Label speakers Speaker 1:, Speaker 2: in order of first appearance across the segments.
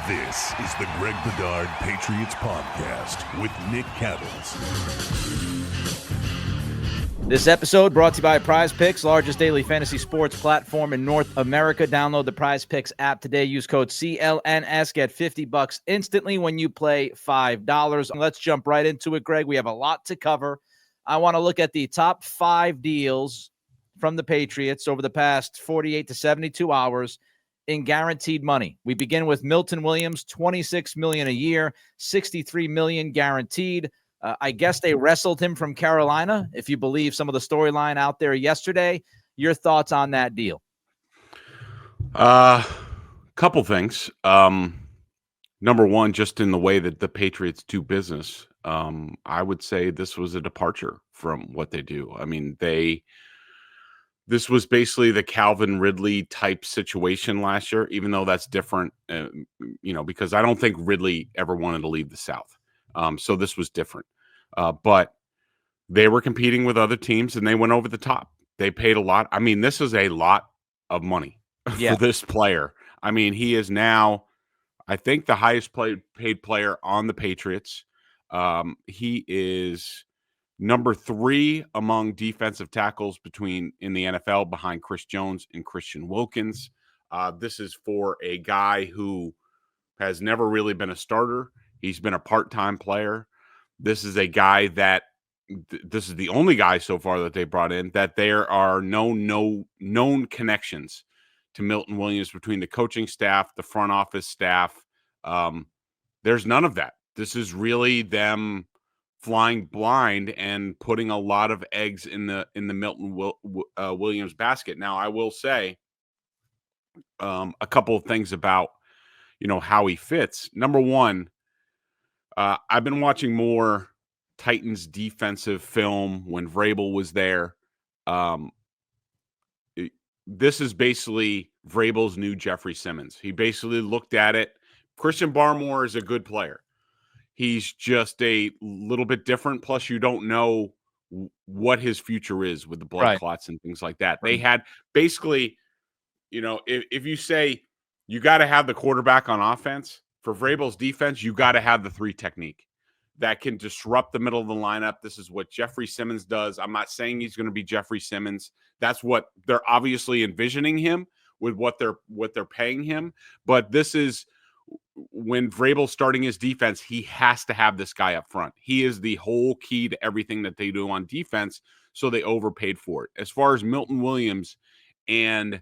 Speaker 1: This is the Greg Bedard Patriots Podcast with Nick Cattles.
Speaker 2: This episode brought to you by Prize Picks, largest daily fantasy sports platform in North America. Download the Prize Picks app today. Use code CLNS. Get $50 instantly when you play $5. Let's jump right into it, Greg. We have a lot to cover. I want to look at the top 5 deals from the Patriots over the past 48 to 72 hours in guaranteed money. We begin with Milton Williams, $26 million a year, $63 million guaranteed. I guess they wrestled him from Carolina, if you believe some of the storyline out there yesterday. Your thoughts on that deal?
Speaker 3: Couple things. Number one, just in the way that the Patriots do business, I would say this was a departure from what they do. I mean, this was basically the Calvin Ridley type situation last year, even though that's different, because I don't think Ridley ever wanted to leave the South. So this was different. But they were competing with other teams and they went over the top. They paid a lot. I mean, this is a lot of money for this player. I mean, he is now, I think, the highest paid player on the Patriots. He is number 3 among defensive tackles in the NFL behind Chris Jones and Christian Wilkins. This is for a guy who has never really been a starter. He's been a part-time player. This is a guy that this is the only guy so far that they brought in that there are no known connections to Milton Williams between the coaching staff, the front office staff. There's none of that. This is really them flying blind and putting a lot of eggs in the Milton Williams basket. Now, I will say a couple of things about how he fits. Number one, I've been watching more Titans defensive film when Vrabel was there. This is basically Vrabel's new Jeffrey Simmons. He basically looked at it. Christian Barmore is a good player. He's just a little bit different. Plus, you don't know what his future is with the blood clots and things like that. They had basically, if you say you got to have the quarterback on offense, for Vrabel's defense, you got to have the 3 technique that can disrupt the middle of the lineup. This is what Jeffrey Simmons does. I'm not saying he's going to be Jeffrey Simmons. That's what they're obviously envisioning him with what they're paying him. But this is when Vrabel's starting his defense, he has to have this guy up front. He is the whole key to everything that they do on defense, so they overpaid for it. As far as Milton Williams and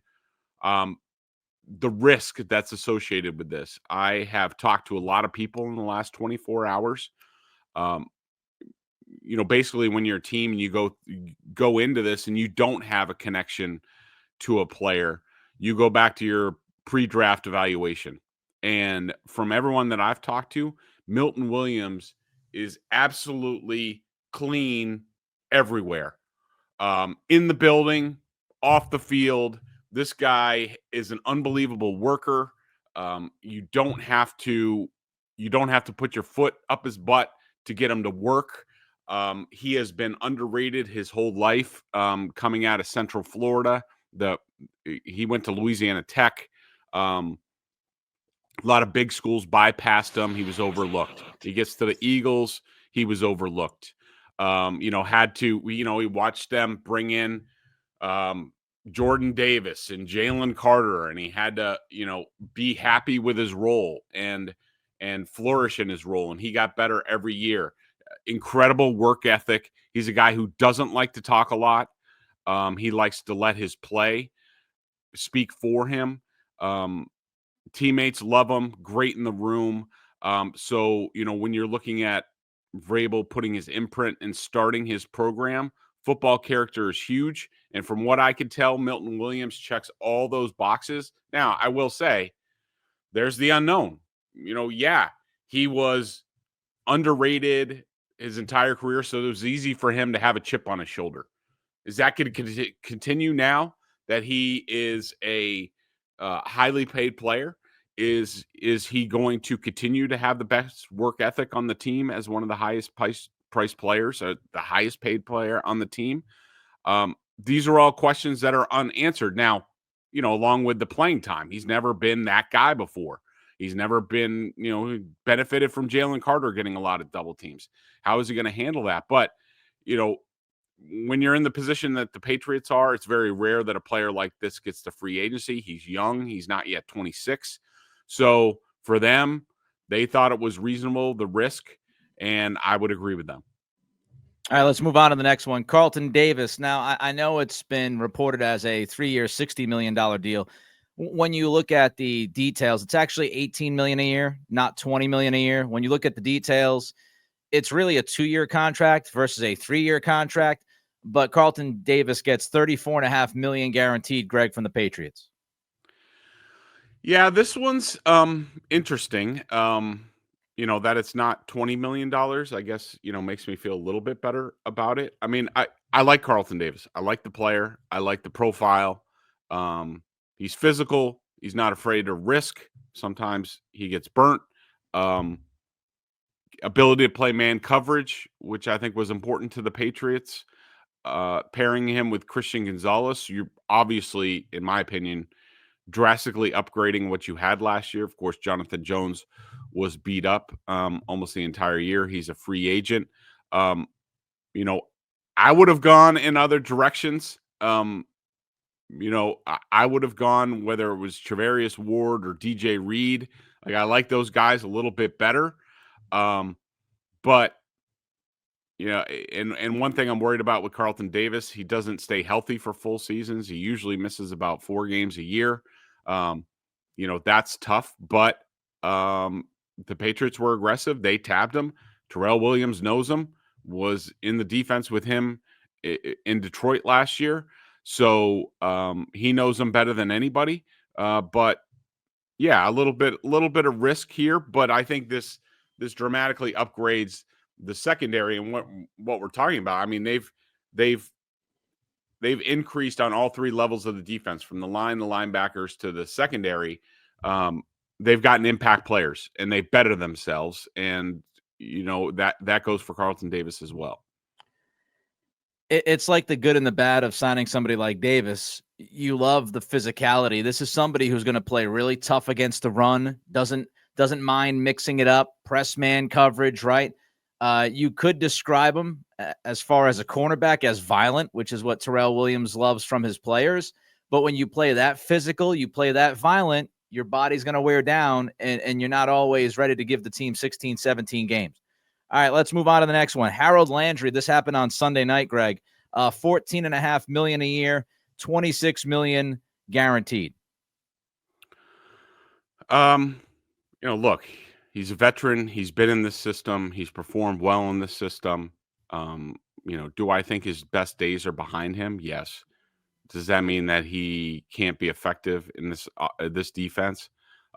Speaker 3: the risk that's associated with this, I have talked to a lot of people in the last 24 hours. Basically when you're a team and you go into this and you don't have a connection to a player, you go back to your pre-draft evaluation. And from everyone that I've talked to, Milton Williams is absolutely clean everywhere. In the building, off the field, this guy is an unbelievable worker. You don't have to put your foot up his butt to get him to work. He has been underrated his whole life. Coming out of Central Florida, he went to Louisiana Tech. A lot of big schools bypassed him. He was overlooked. He gets to the Eagles. He was overlooked. He watched them bring in Jordan Davis and Jalen Carter, and he had to, be happy with his role and flourish in his role. And he got better every year. Incredible work ethic. He's a guy who doesn't like to talk a lot. He likes to let his play speak for him. Teammates love him. Great in the room. So, when you're looking at Vrabel putting his imprint and starting his program, football character is huge. And from what I could tell, Milton Williams checks all those boxes. Now, I will say there's the unknown. He was underrated his entire career, so it was easy for him to have a chip on his shoulder. Is that going to continue now that he is a highly paid player? Is he going to continue to have the best work ethic on the team as one of the highest price players, or the highest paid player on the team? These are all questions that are unanswered. Now, along with the playing time, he's never been that guy before. He's never been, benefited from Jalen Carter getting a lot of double teams. How is he going to handle that? But, when you're in the position that the Patriots are, it's very rare that a player like this gets to free agency. He's young. He's not yet 26. So for them, they thought it was reasonable, the risk, and I would agree with them.
Speaker 2: All right, let's move on to the next one. Carlton Davis. Now, I know it's been reported as a 3-year, $60 million deal. When you look at the details, it's actually $18 million a year, not $20 million a year. When you look at the details, it's really a 2-year contract versus a 3-year contract. But Carlton Davis gets $34.5 million guaranteed, Greg, from the Patriots.
Speaker 3: Yeah, this one's interesting. That it's not $20 million, I guess, makes me feel a little bit better about it. I mean, I like Carlton Davis. I like the player. I like the profile. He's physical. He's not afraid to risk. Sometimes he gets burnt. Ability to play man coverage, which I think was important to the Patriots. Pairing him with Christian Gonzalez, you're obviously, in my opinion, drastically upgrading what you had last year. Of course, Jonathan Jones was beat up almost the entire year. He's a free agent. I would have gone in other directions. I would have gone whether it was Travarius Ward or DJ Reed. Like, I like those guys a little bit better. But and one thing I'm worried about with Carlton Davis, he doesn't stay healthy for full seasons. He usually misses about 4 games a year. That's tough, but the Patriots were aggressive. They tabbed him. Tayler Williams knows him, was in the defense with him in Detroit last year. So he knows him better than anybody. But yeah, a little bit of risk here, but I think this dramatically upgrades the secondary and what we're talking about. I mean, they've increased on all 3 levels of the defense, from the line, the linebackers to the secondary. They've gotten impact players and they better themselves. And, that goes for Carlton Davis as well.
Speaker 2: It's like the good and the bad of signing somebody like Davis. You love the physicality. This is somebody who's going to play really tough against the run, doesn't mind mixing it up, press man coverage, right? You could describe him as far as a cornerback as violent, which is what Tayler Williams loves from his players. But when you play that physical, you play that violent, your body's going to wear down, and you're not always ready to give the team 16, 17 games. All right, let's move on to the next one. Harold Landry. This happened on Sunday night, Greg. $14.5 million a year, $26 million guaranteed.
Speaker 3: Look, he's a veteran. He's been in this system. He's performed well in this system. Do I think his best days are behind him? Yes. Does that mean that he can't be effective in this defense?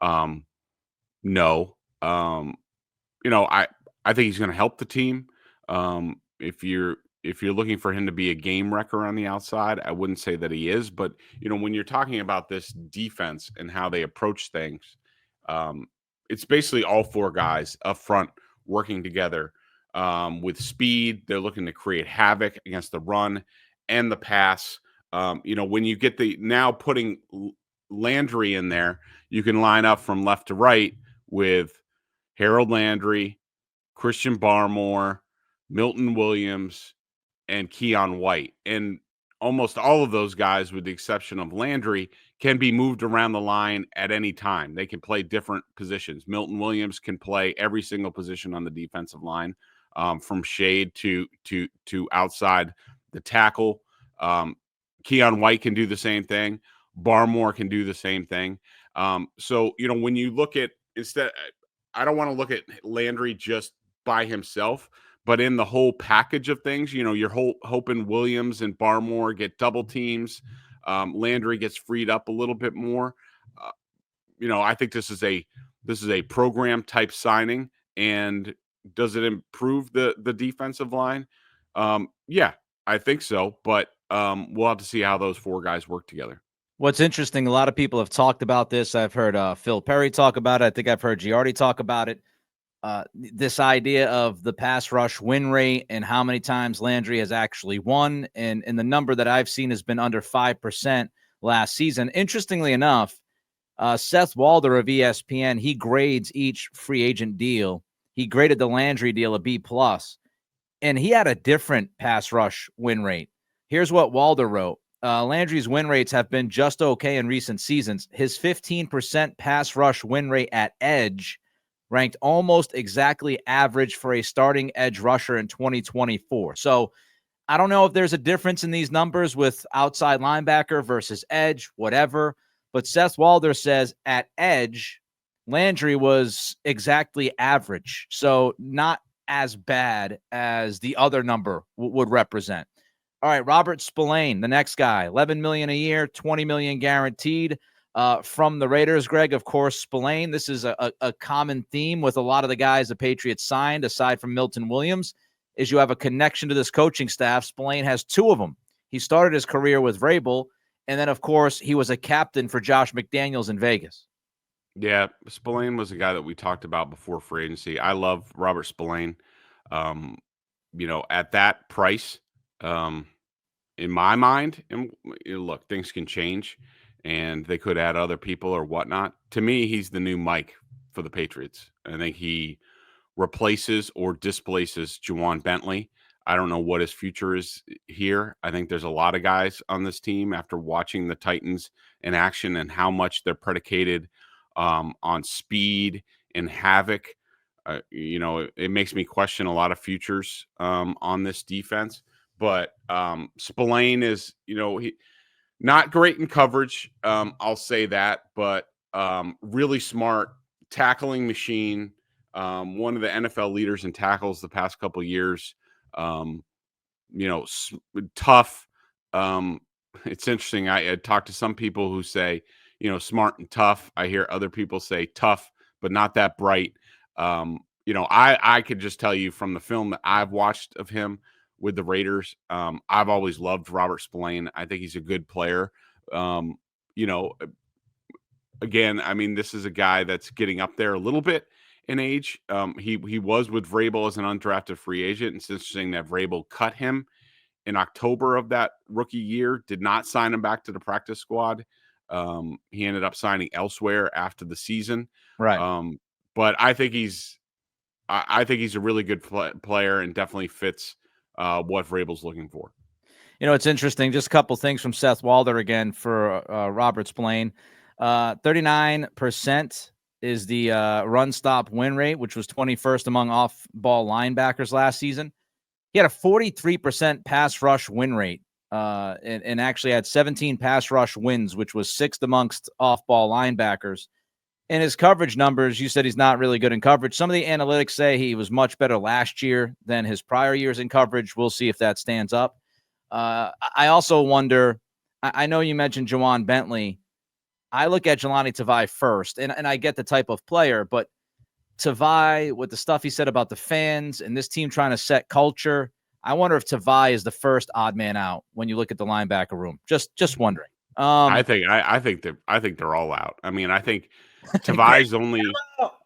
Speaker 3: No. I think he's going to help the team. If you're looking for him to be a game wrecker on the outside, I wouldn't say that he is. But when you're talking about this defense and how they approach things, it's basically all 4 guys up front working together with speed. They're looking to create havoc against the run and the pass. When you get now putting Landry in there, you can line up from left to right with Harold Landry, Christian Barmore, Milton Williams, and Keon White. And almost all of those guys, with the exception of Landry, can be moved around the line at any time. They can play different positions. Milton Williams can play every single position on the defensive line, from shade to outside the tackle. Keon White can do the same thing. Barmore can do the same thing. So when you look at, I don't want to look at Landry just by himself, but in the whole package of things. You're hoping Williams and Barmore get double teams. Landry gets freed up a little bit more. I think this is a program type signing. And does it improve the defensive line? Yeah, I think so. But we'll have to see how those 4 guys work together.
Speaker 2: What's interesting, a lot of people have talked about this. I've heard Phil Perry talk about it. I think I've heard Giardi talk about it. This idea of the pass rush win rate and how many times Landry has actually won. And the number that I've seen has been under 5% last season. Interestingly enough, Seth Walder of ESPN, he grades each free agent deal. He graded the Landry deal a B+, and he had a different pass rush win rate. Here's what Walder wrote. Landry's win rates have been just okay in recent seasons. His 15% pass rush win rate at edge ranked almost exactly average for a starting edge rusher in 2024. So I don't know if there's a difference in these numbers with outside linebacker versus edge, whatever. But Seth Walder says at edge, Landry was exactly average. So not as bad as the other number would represent. All right, Robert Spillane, the next guy, $11 million a year, $20 million guaranteed from the Raiders. Greg, of course, Spillane. This is a common theme with a lot of the guys the Patriots signed, aside from Milton Williams, is you have a connection to this coaching staff. Spillane has two of them. He started his career with Vrabel, and then, of course, he was a captain for Josh McDaniels in Vegas.
Speaker 3: Yeah, Spillane was a guy that we talked about before free agency. I love Robert Spillane. At that price, in my mind, and look, things can change, and they could add other people or whatnot. To me, he's the new Mike for the Patriots. I think he replaces or displaces Juwan Bentley. I don't know what his future is here. I think there's a lot of guys on this team after watching the Titans in action and how much they're predicated on speed and havoc. It makes me question a lot of futures on this defense. But Spillane is, he not great in coverage. I'll say that, but really smart tackling machine. One of the NFL leaders in tackles the past couple of years. Tough. It's interesting. I talked to some people who say, smart and tough. I hear other people say tough, but not that bright. I could just tell you from the film that I've watched of him with the Raiders, I've always loved Robert Spillane. I think he's a good player. Again, I mean, this is a guy that's getting up there a little bit in age. He was with Vrabel as an undrafted free agent. It's interesting that Vrabel cut him in October of that rookie year, did not sign him back to the practice squad. He ended up signing elsewhere after the season.
Speaker 2: Right.
Speaker 3: But I think he's a really good player and definitely fits what Vrabel's looking for.
Speaker 2: It's interesting. Just a couple things from Seth Walder again for Robert Spillane. 39% is the run stop win rate, which was 21st among off-ball linebackers last season. He had a 43% pass rush win rate and actually had 17 pass rush wins, which was sixth amongst off-ball linebackers. In his coverage numbers, you said he's not really good in coverage. Some of the analytics say he was much better last year than his prior years in coverage. We'll see if that stands up. I also wonder, I know you mentioned Juwan Bentley. I look at Jelani Tavai first, and I get the type of player, but Tavai, with the stuff he said about the fans and this team trying to set culture, I wonder if Tavai is the first odd man out when you look at the linebacker room. Just wondering.
Speaker 3: I think they're all out. I mean, I think Tavai's only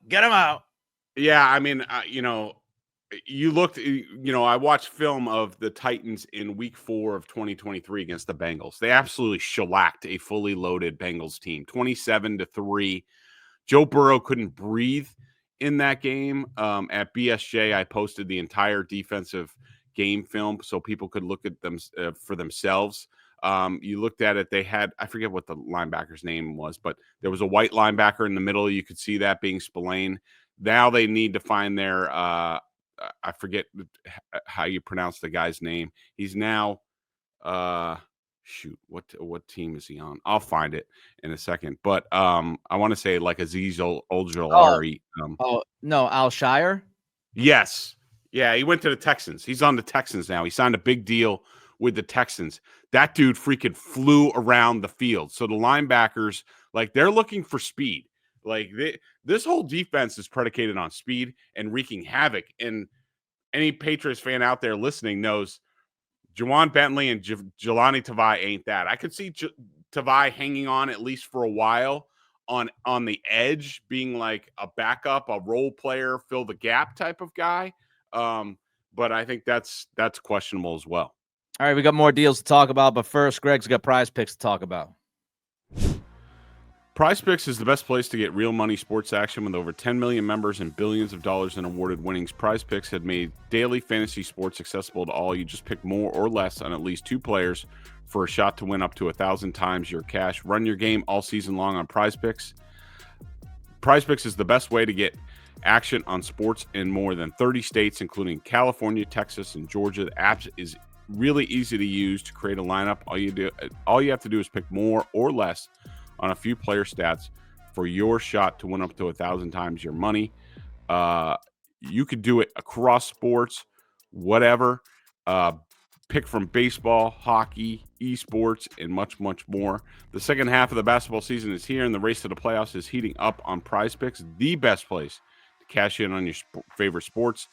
Speaker 2: get him out.
Speaker 3: Yeah, I mean, you looked, I watched film of the Titans in week 4 of 2023 against the Bengals. They absolutely shellacked a fully loaded Bengals team, 27-3. Joe Burrow couldn't breathe in that game. At BSJ, I posted the entire defensive game film so people could look at them for themselves. You looked at it, they had, I forget what the linebacker's name was, but there was a white linebacker in the middle. You could see that being Spillane. Now they need to find their, I forget how you pronounce the guy's name. He's now, what team is he on? I'll find it in a second. But I want to say like Aziz Ojulari.
Speaker 2: No, Alshire?
Speaker 3: Yes. Yeah, he went to the Texans. He's on the Texans now. He signed a big deal with the Texans. That dude freaking flew around the field. So the linebackers, like, they're looking for speed. Like, this whole defense is predicated on speed and wreaking havoc. And any Patriots fan out there listening knows Juwan Bentley and Jelani Tavai ain't that. I could see Tavai hanging on at least for a while on the edge, being like a backup, a role player, fill the gap type of guy. But I think that's questionable as well.
Speaker 2: All right, we got more deals to talk about, but first, Greg's got prize picks to talk about.
Speaker 3: PrizePicks is the best place to get real money sports action with over 10 million members and billions of dollars in awarded winnings. PrizePicks had made daily fantasy sports accessible to all. You just pick more or less on at least 2 players for a shot to win up to 1,000 times your cash. Run your game all season long on PrizePicks. PrizePicks is the best way to get action on sports in more than 30 states, including California, Texas, and Georgia. The app is really easy to use to create a lineup. All you have to do is pick more or less on a few player stats for your shot to win up to 1,000 times your money. You could do it across sports, whatever. Pick from baseball, hockey, esports, and much, much more. The second half of the basketball season is here, and the race to the playoffs is heating up on PrizePicks, the best place to cash in on your favorite sports.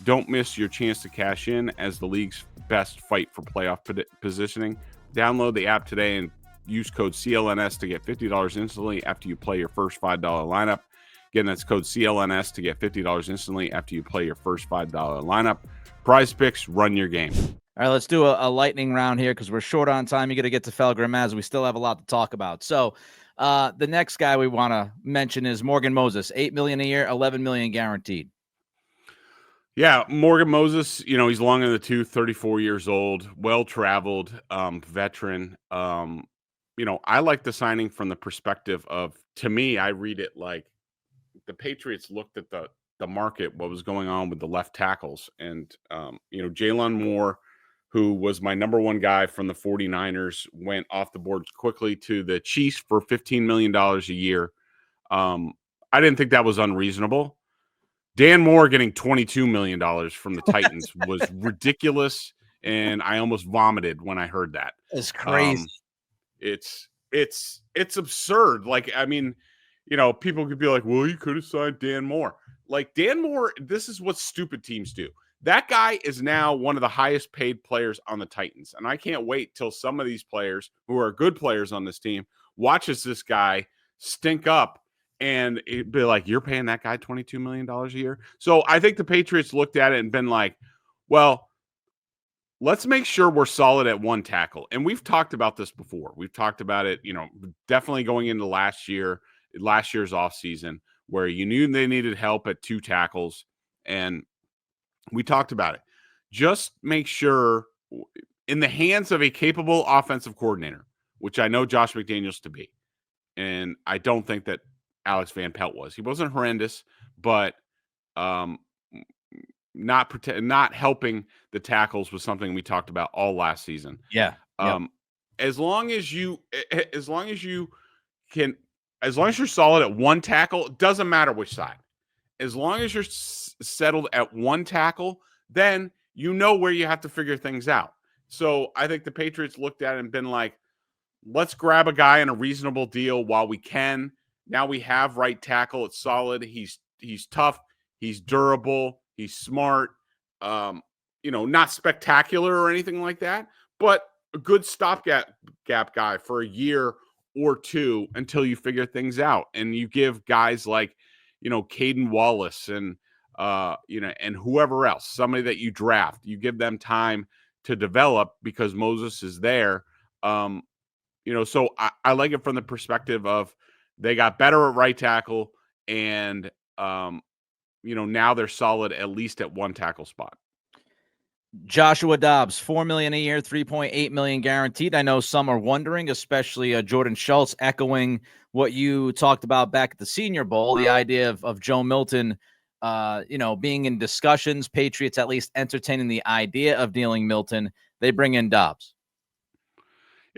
Speaker 3: Don't miss your chance to cash in as the league's best fight for playoff positioning. Download the app today and use code CLNS to get $50 instantly after you play your first $5 lineup. Again, that's code CLNS to get $50 instantly after you play your first $5 lineup. PrizePicks, run your game.
Speaker 2: All right, let's do a lightning round here because we're short on time. You got to get to Felgram as we still have a lot to talk about. So the next guy we want to mention is Morgan Moses, $8 million a year, $11 million guaranteed.
Speaker 3: Yeah, Morgan Moses, he's long in the tooth, 34 years old, well-traveled, veteran. I like the signing from the perspective of, to me, I read it like the Patriots looked at the market, what was going on with the left tackles. And, Jalen Moore, who was my number one guy from the 49ers, went off the board quickly to the Chiefs for $15 million a year. I didn't think that was unreasonable. Dan Moore getting $22 million from the Titans was ridiculous, and I almost vomited when I heard that.
Speaker 2: It's crazy.
Speaker 3: It's absurd. Like, I mean, people could be like, well, you could have signed Dan Moore. Like, Dan Moore, this is what stupid teams do. That guy is now one of the highest paid players on the Titans. And I can't wait till some of these players who are good players on this team watches this guy stink up and it'd be like, you're paying that guy $22 million a year. So I think the Patriots looked at it and been like, well, let's make sure we're solid at one tackle. And we've talked about this before. We've talked about it, definitely going into last year's offseason, where you knew they needed help at 2 tackles. And we talked about it. Just make sure in the hands of a capable offensive coordinator, which I know Josh McDaniels to be. And I don't think that Alex Van Pelt was. He wasn't horrendous, but not helping the tackles was something we talked about all last season.
Speaker 2: Yeah.
Speaker 3: As long as you're solid at one tackle, it doesn't matter which side. As long as you're settled at one tackle, then you know where you have to figure things out. So I think the Patriots looked at it and been like, let's grab a guy in a reasonable deal while we can. Now we have right tackle. It's solid. He's tough. He's durable. He's smart. Not spectacular or anything like that, but a good stopgap guy for a year or 2 until you figure things out. And you give guys like, Caden Wallace and whoever else, somebody that you draft, you give them time to develop because Moses is there. So I like it from the perspective of they got better at right tackle and, now they're solid at least at one tackle spot.
Speaker 2: Joshua Dobbs, $4 million a year, $3.8 million guaranteed. I know some are wondering, especially Jordan Schultz, echoing what you talked about back at the Senior Bowl, the idea of Joe Milton, being in discussions, Patriots at least entertaining the idea of dealing Milton. They bring in Dobbs.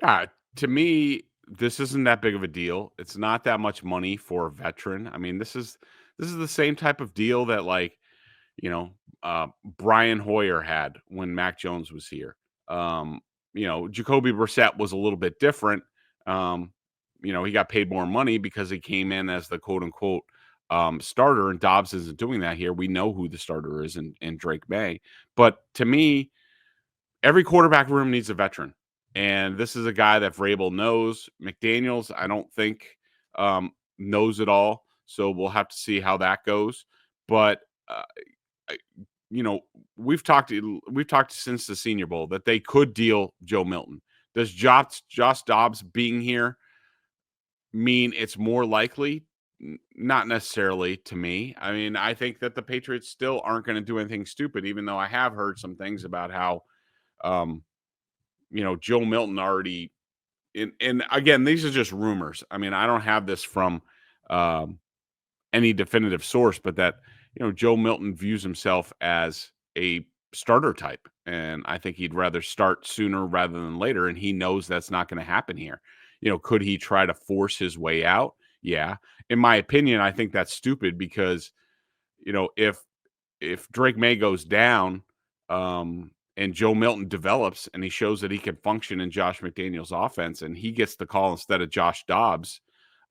Speaker 3: Yeah, to me, this isn't that big of a deal. It's not that much money for a veteran. I mean, this is the same type of deal that Brian Hoyer had when Mac Jones was here. Jacoby Brissett was a little bit different. He got paid more money because he came in as the quote unquote starter, and Dobbs isn't doing that here. We know who the starter is in Drake May. But to me, every quarterback room needs a veteran. And this is a guy that Vrabel knows. McDaniels, I don't think knows it all. So we'll have to see how that goes. But we've talked since the Senior Bowl that they could deal Joe Milton. Does Josh Dobbs being here mean it's more likely? Not necessarily to me. I mean, I think that the Patriots still aren't going to do anything stupid, even though I have heard some things about how, um, Joe Milton already, and again, these are just rumors. I mean, I don't have this from um, any definitive source, but that, Joe Milton views himself as a starter type. And I think he'd rather start sooner rather than later. And he knows that's not going to happen here. Could he try to force his way out? Yeah. In my opinion, I think that's stupid because, if Drake May goes down, and Joe Milton develops and he shows that he can function in Josh McDaniels' offense and he gets the call instead of Josh Dobbs,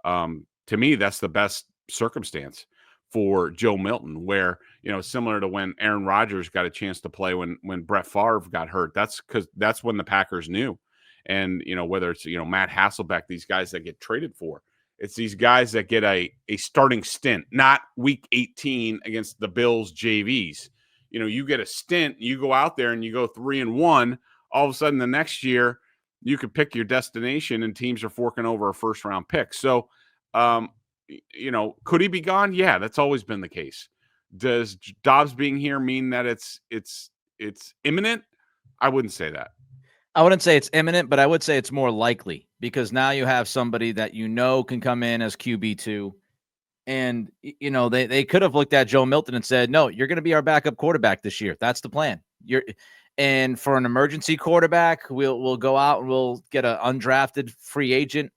Speaker 3: to me, that's the best circumstance for Joe Milton, where, similar to when Aaron Rodgers got a chance to play when Brett Favre got hurt. That's when the Packers knew. And, whether it's, Matt Hasselbeck, these guys that get traded for, it's these guys that get a starting stint, not week 18 against the Bills JVs. You get a stint, you go out there and you go 3-1. All of a sudden the next year you could pick your destination and teams are forking over a first round pick. So, could he be gone? Yeah, that's always been the case. Does Dobbs being here mean that it's imminent? I wouldn't say that.
Speaker 2: I wouldn't say it's imminent, but I would say it's more likely because now you have somebody that can come in as QB2. And, they could have looked at Joe Milton and said, no, you're going to be our backup quarterback this year. That's the plan. And for an emergency quarterback, we'll go out and we'll get an undrafted free agent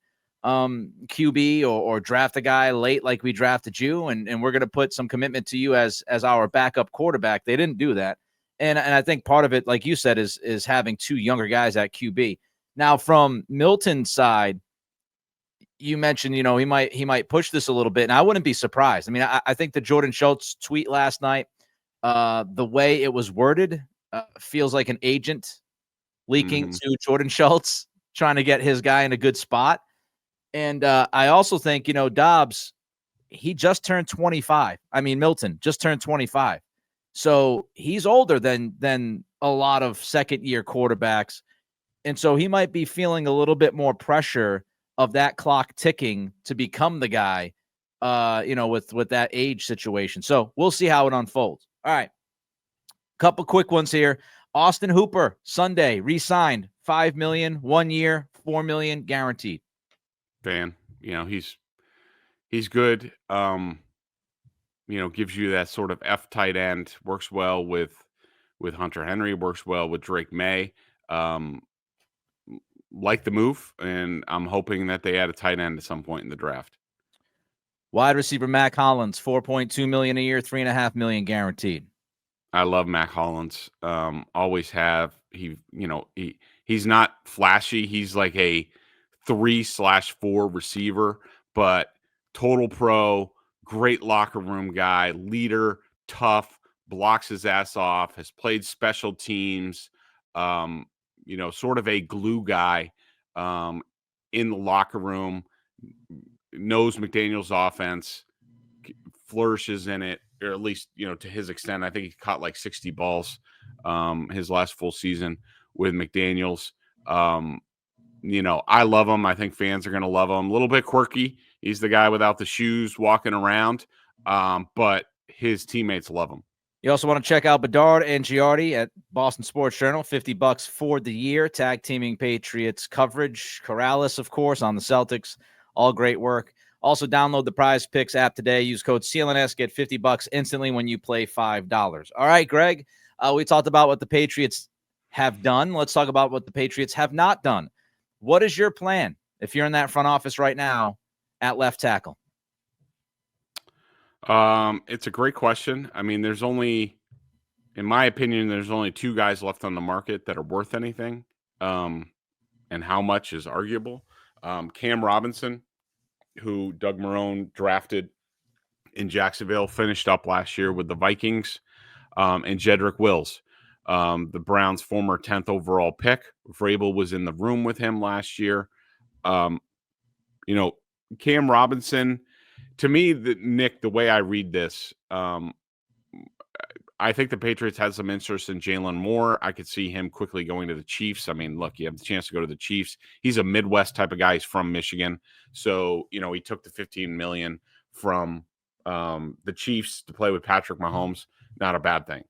Speaker 2: QB or draft a guy late like we drafted you. And we're going to put some commitment to you as our backup quarterback. They didn't do that. And I think part of it, like you said, is having two younger guys at QB. Now, from Milton's side, you mentioned, he might push this a little bit, and I wouldn't be surprised. I mean, I think the Jordan Schultz tweet last night, the way it was worded, feels like an agent leaking to Jordan Schultz, trying to get his guy in a good spot. And I also think, Dobbs, he just turned 25. I mean, Milton just turned 25. So he's older than a lot of second-year quarterbacks. And so he might be feeling a little bit more pressure of that clock ticking to become the guy, with that age situation. So we'll see how it unfolds. All right. Couple quick ones here. Austin Hooper, Sunday, re-signed, $5 million, 1 year, $4 million guaranteed.
Speaker 3: Fan, he's good. Gives you that sort of F tight end, works well with Hunter Henry, works well with Drake May. Like the move, and I'm hoping that they add a tight end at some point in the draft.
Speaker 2: Wide receiver Mac Hollins, $4.2 million a year, $3.5 million guaranteed.
Speaker 3: I love Mac Hollins. Always have. He's not flashy. He's like a 3/4 receiver, but total pro, great locker room guy, leader, tough, blocks his ass off, has played special teams. Sort of a glue guy in the locker room, knows McDaniels' offense, flourishes in it, or at least, to his extent. I think he caught like 60 balls his last full season with McDaniels. I love him. I think fans are going to love him. A little bit quirky. He's the guy without the shoes walking around, but his teammates love him.
Speaker 2: You also want to check out Bedard and Giardi at Boston Sports Journal, $50 for the year, tag teaming Patriots coverage. Corrales, of course, on the Celtics. All great work. Also, download the Prize Picks app today. Use code CLNS. Get $50 instantly when you play $5. All right, Greg, we talked about what the Patriots have done. Let's talk about what the Patriots have not done. What is your plan if you're in that front office right now at left tackle?
Speaker 3: It's a great question. I mean, in my opinion, there's only two guys left on the market that are worth anything. And how much is arguable. Cam Robinson, who Doug Marrone drafted in Jacksonville, finished up last year with the Vikings, and Jedrick Wills, the Browns' former 10th overall pick. Vrabel was in the room with him last year. Cam Robinson, to me, Nick, the way I read this, I I think the Patriots had some interest in Jalen Moore. I could see him quickly going to the Chiefs. I mean, look, you have the chance to go to the Chiefs. He's a Midwest type of guy. He's from Michigan. So, you know, he took the $15 million from the Chiefs to play with Patrick Mahomes. Not a bad thing.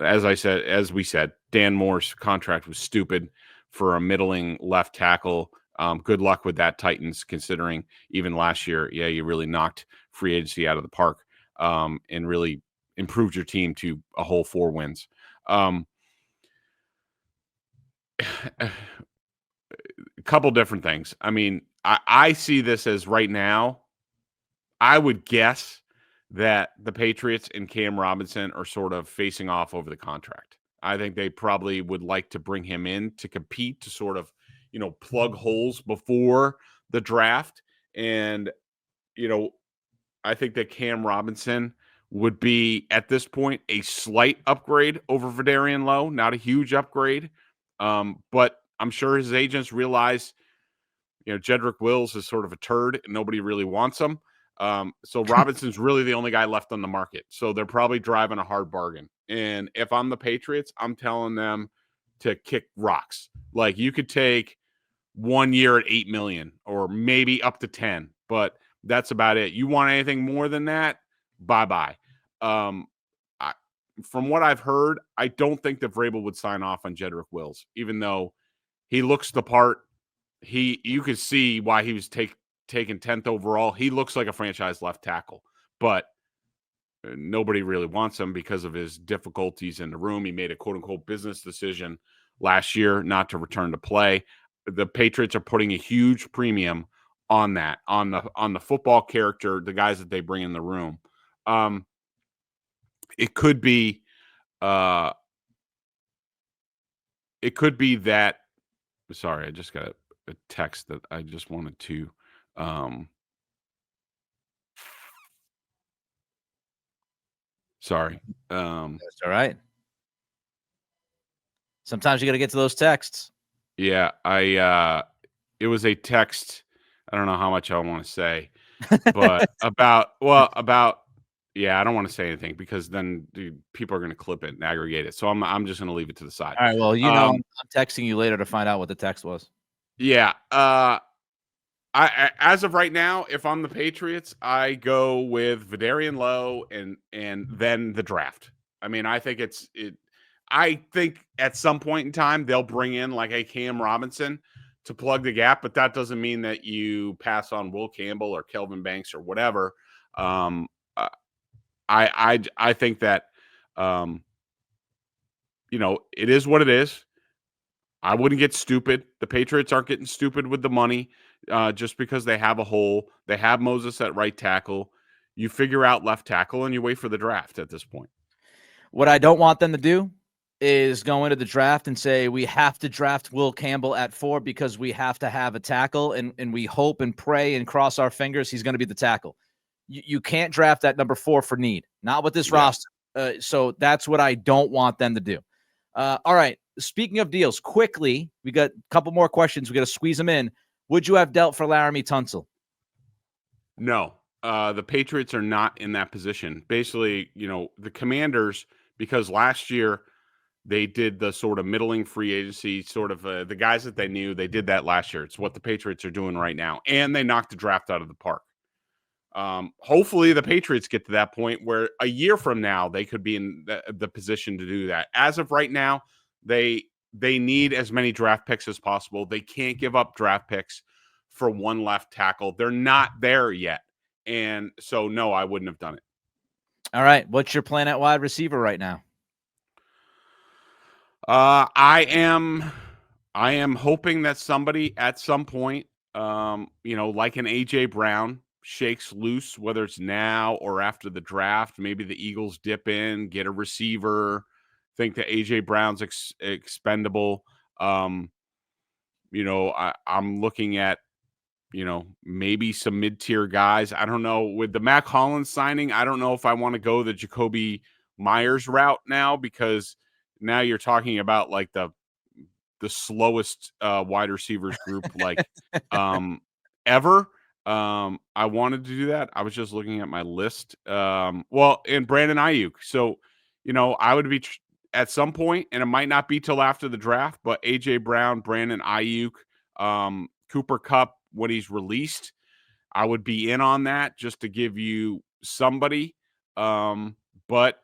Speaker 3: As we said, Dan Moore's contract was stupid for a middling left tackle. Good luck with that, Titans, considering even last year, you really knocked free agency out of the park and really improved your team to a whole 4 wins. A couple different things. I mean, I see this as right now, I would guess that the Patriots and Cam Robinson are sort of facing off over the contract. I think they probably would like to bring him in to compete, to sort of, you know, plug holes before the draft. And, you know, I think that Cam Robinson would be, at this point, a slight upgrade over Bedard Lowe, not a huge upgrade. But I'm sure his agents realize, you know, Jedrick Wills is sort of a turd and nobody really wants him. So Robinson's really the only guy left on the market. So they're probably driving a hard bargain. And if I'm the Patriots, I'm telling them to kick rocks. Like, you could take 1 year at $8 million or maybe up to 10, but that's about it. You want anything more than that? Bye-bye. From what I've heard, I don't think that Vrabel would sign off on Jedrick Wills, even though he looks the part. You could see why he was taken 10th overall. He looks like a franchise left tackle, but nobody really wants him because of his difficulties in the room. He made a quote-unquote business decision last year not to return to play. The Patriots are putting a huge premium on that, on the football character, the guys that they bring in the room. It could be that. Sorry, I just got a text that I just wanted to. Sorry.
Speaker 2: That's all right. Sometimes you got to get to those texts.
Speaker 3: Yeah, it was a text. I don't know how much I want to say, but about I don't want to say anything because then people are going to clip it and aggregate it. So I'm just going to leave it to the side.
Speaker 2: All right. Well, you know, I'm texting you later to find out what the text was.
Speaker 3: Yeah. I as of right now, if I'm the Patriots, I go with Bedard Lowe and then the draft. I mean, I think I think at some point in time they'll bring in like a Cam Robinson to plug the gap, but that doesn't mean that you pass on Will Campbell or Kelvin Banks or whatever. I think that you know, it is what it is. I wouldn't get stupid. The Patriots aren't getting stupid with the money just because they have a hole. They have Moses at right tackle. You figure out left tackle and you wait for the draft at this point.
Speaker 2: What I don't want them to do is go into the draft and say, we have to draft Will Campbell at 4 because we have to have a tackle, and we hope and pray and cross our fingers he's going to be the tackle. You can't draft at number 4 for need, not with this roster. So that's what I don't want them to do. All right. Speaking of deals, quickly, we got a couple more questions. We got to squeeze them in. Would you have dealt for Laramie Tunsil?
Speaker 3: No. The Patriots are not in that position. Basically, you know, the Commanders, because last year they did the sort of middling free agency, sort of the guys that they knew, they did that last year. It's what the Patriots are doing right now. And they knocked the draft out of the park. Hopefully the Patriots get to that point where a year from now they could be in the position to do that. As of right now, they need as many draft picks as possible. They can't give up draft picks for one left tackle. They're not there yet. And so, no, I wouldn't have done it.
Speaker 2: All right. What's your plan at wide receiver right now?
Speaker 3: I am hoping that somebody at some point, you know, like an AJ Brown, shakes loose, whether it's now or after the draft. Maybe the Eagles dip in, get a receiver, think that AJ Brown's expendable. You know, I'm looking at, you know, maybe some mid-tier guys. I don't know. With the Mac Hollins signing, I don't know if I want to go the Jacoby Myers route now, because now you're talking about like the slowest wide receivers group like ever. I wanted to do that. I was just looking at my list. Well, and Brandon Ayuk. So I would be at some point, and it might not be till after the draft, but A.J. Brown, Brandon Ayuk, Cooper Kupp, when he's released, I would be in on that just to give you somebody. But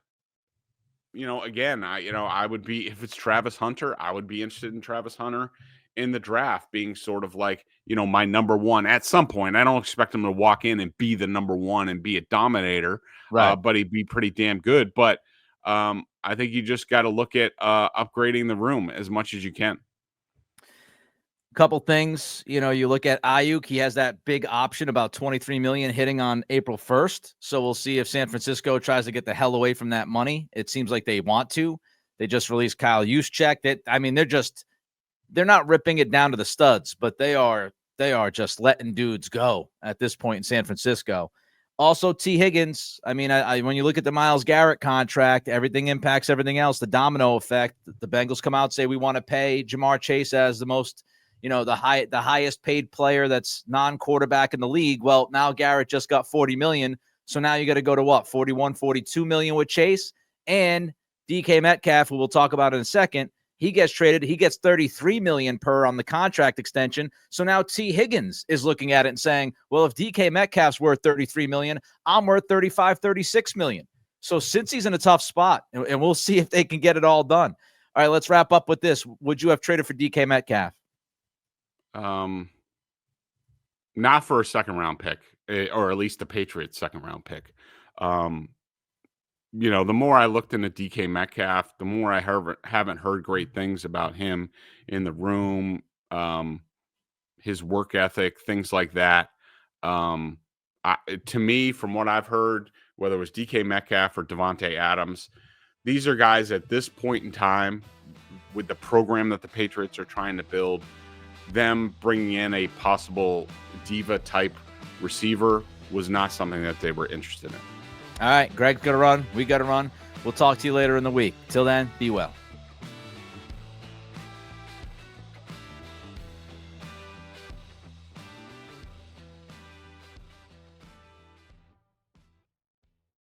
Speaker 3: again, I would be, if it's Travis Hunter, I would be interested in Travis Hunter in the draft being sort of like, my number one at some point. I don't expect him to walk in and be the number one and be a dominator,
Speaker 2: Right.
Speaker 3: but he'd be pretty damn good. But I think you just got to look at upgrading the room as much as you can.
Speaker 2: Couple things, you look at Ayuk, he has that big option about $23 million hitting on April 1st. So we'll see if San Francisco tries to get the hell away from that money. It seems like they want to. They just released Kyle Juszczyk. They're not ripping it down to the studs, but they are just letting dudes go at this point in San Francisco. Also, T. Higgins. When you look at the Myles Garrett contract, everything impacts everything else. The domino effect. The Bengals come out, say we want to pay Jamar Chase as the most, the highest paid player that's non-quarterback in the league. Well, now Garrett just got $40 million. So now you got to go to what? $41, $42 million with Chase and DK Metcalf, who we'll talk about in a second. He gets traded. He gets $33 million per on the contract extension. So now T. Higgins is looking at it and saying, well, if DK Metcalf's worth $33 million, I'm worth $35, $36 million. So since he's in a tough spot, and we'll see if they can get it all done. All right, let's wrap up with this. Would you have traded for DK Metcalf?
Speaker 3: Not for a second round pick, or at least the Patriots' second round pick. The more I looked into DK Metcalf, the more I haven't heard great things about him in the room, his work ethic, things like that. To me, from what I've heard, whether it was DK Metcalf or Devontae Adams, these are guys at this point in time with the program that the Patriots are trying to build, them bringing in a possible diva type receiver was not something that they were interested in.
Speaker 2: All right, Greg's got to run. We got to run. We'll talk to you later in the week. Till then, be well.